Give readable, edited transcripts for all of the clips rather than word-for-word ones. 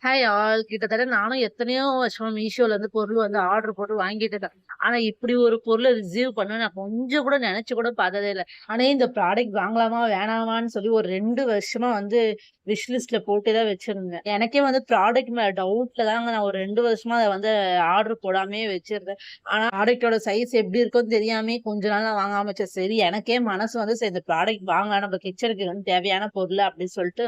Hi all கிட்டத்தட்ட நானும் எத்தனையோ வருஷமா மீஷோல இருந்து பொருள் வந்து ஆர்டர் போட்டு வாங்கிட்டு இருக்கேன். ஆனா இப்படி ஒரு பொருளை ரிசீவ் பண்ண நான் கொஞ்சம் கூட நினைச்சு கூட பார்த்ததே இல்லை. ஆனா இந்த ப்ராடக்ட் வாங்கலாமா வேணாமான்னு சொல்லி ஒரு 2 வருஷமா வந்து விஷ் லிஸ்ட்ல போட்டு தான் வச்சிருந்தேன். எனக்கே வந்து ப்ராடக்ட் மேல டவுட்ல தாங்க நான் ஒரு 2 வருஷமா அதை வந்து ஆர்டர் போடாமே வச்சிருந்தேன். ஆனா ப்ராடக்டோட சைஸ் எப்படி இருக்கும்னு தெரியாமே கொஞ்ச நாள் நான் வாங்காம வச்சேன். சரி எனக்கே மனசு வந்து சரி இந்த ப்ராடக்ட் வாங்கலாம் நம்ம கிச்சனுக்கு வந்து தேவையான பொருள் அப்படின்னு சொல்லிட்டு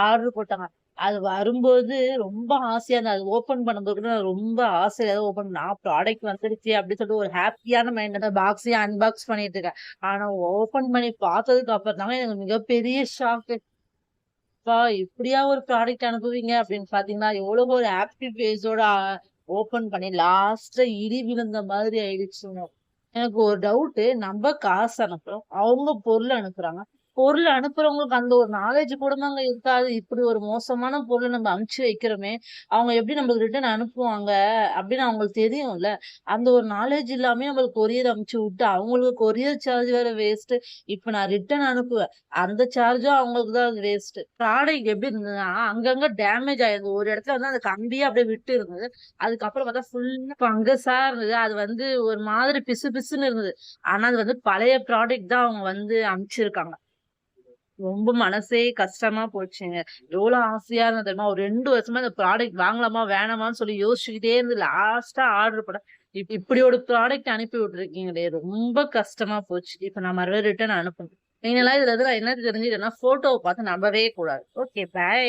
ஆர்டர் போட்டாங்க. அது வரும்போது ரொம்ப ஆசையா இருந்தது. அது ஓப்பன் பண்ணும்போது கூட நான் ரொம்ப ஆசையா தான் ஓப்பன் பண்ணேன். ப்ராடக்ட் வந்துருச்சு அப்படின்னு சொல்லிட்டு ஒரு ஹேப்பியான மைண்ட்ல பாக்ஸையும் அன்பாக்ஸ் பண்ணிட்டு இருக்கேன். ஆனா ஓப்பன் பண்ணி பார்த்ததுக்கு அப்புறம் தாங்க எனக்கு மிகப்பெரிய ஷாக்கு. அப்பா இப்படியா ஒரு ப்ராடக்ட் அனுப்புவீங்க அப்படின்னு பாத்தீங்கன்னா, எவ்வளவு ஒரு ஹாப்பி ஃபேஸோட ஓப்பன் பண்ணி லாஸ்ட்ல இடி விழுந்த மாதிரி ஆயிடுச்சுங்க. எனக்கு ஒரு டவுட்டு. நம்ம காசு அனுப்புறோம். அவங்க பொருள் அனுப்புறாங்க. பொருள் அனுப்புறவங்களுக்கு அந்த ஒரு நாலேட்ஜ் கூடமாங்க இருக்காது. இப்படி ஒரு மோசமான பொருள நம்ம அனுப்பிச்சு வைக்கிறோமே, அவங்க எப்படி நம்மளுக்கு ரிட்டர்ன் அனுப்புவாங்க அப்படின்னு அவங்களுக்கு தெரியும்ல. அந்த ஒரு நாலேட்ஜ் இல்லாமயே நம்மளுக்கு கொரியர் அனுப்பிச்சு விட்டு, அவங்களுக்கு கொரியர் சார்ஜ் வேற வேஸ்ட்டு. இப்ப நான் ரிட்டர்ன் அனுப்புவேன். அந்த சார்ஜும் அவங்களுக்கு தான் அது வேஸ்ட்டு. ப்ராடக்ட் எப்படி இருந்ததுன்னா, அங்கங்க டேமேஜ் ஆயிருந்தது. ஒரு இடத்துல வந்து அந்த கம்பியே அப்படியே விட்டு இருந்தது. அதுக்கப்புறம் பார்த்தா ஃபுல்லா ஃபங்கஸா இருந்தது. அது வந்து ஒரு மாதிரி பிசு பிசுன்னு இருந்தது. ஆனா அது வந்து பழைய ப்ராடக்ட் தான் அவங்க வந்து அனுப்பிச்சிருக்காங்க. ரொம்ப மனசே கஷ்டமா போச்சுங்க. எவ்வளோ ஆசையா இருந்தது தெரியுமா? ஒரு 2 வருஷமா இந்த ப்ராடக்ட் வாங்கலாமா, வேணாமான்னு சொல்லி யோசிச்சுக்கிட்டே இருந்து லாஸ்ட்டா ஆர்டர் போட்டேன். இப்படி ஒரு ப்ராடக்ட் அனுப்பி விட்டுருக்கீங்களே! ரொம்ப கஷ்டமா போச்சு. இப்ப நான் மறுபடியும் ரிட்டர்ன் அனுப்பணும். ஃபைனலா இதுல இருந்து நான் என்ன தெரிஞ்சுக்கிட்டேன்னா, ஃபோட்டோவ பார்த்து நம்பவே கூடாது. Okay, by.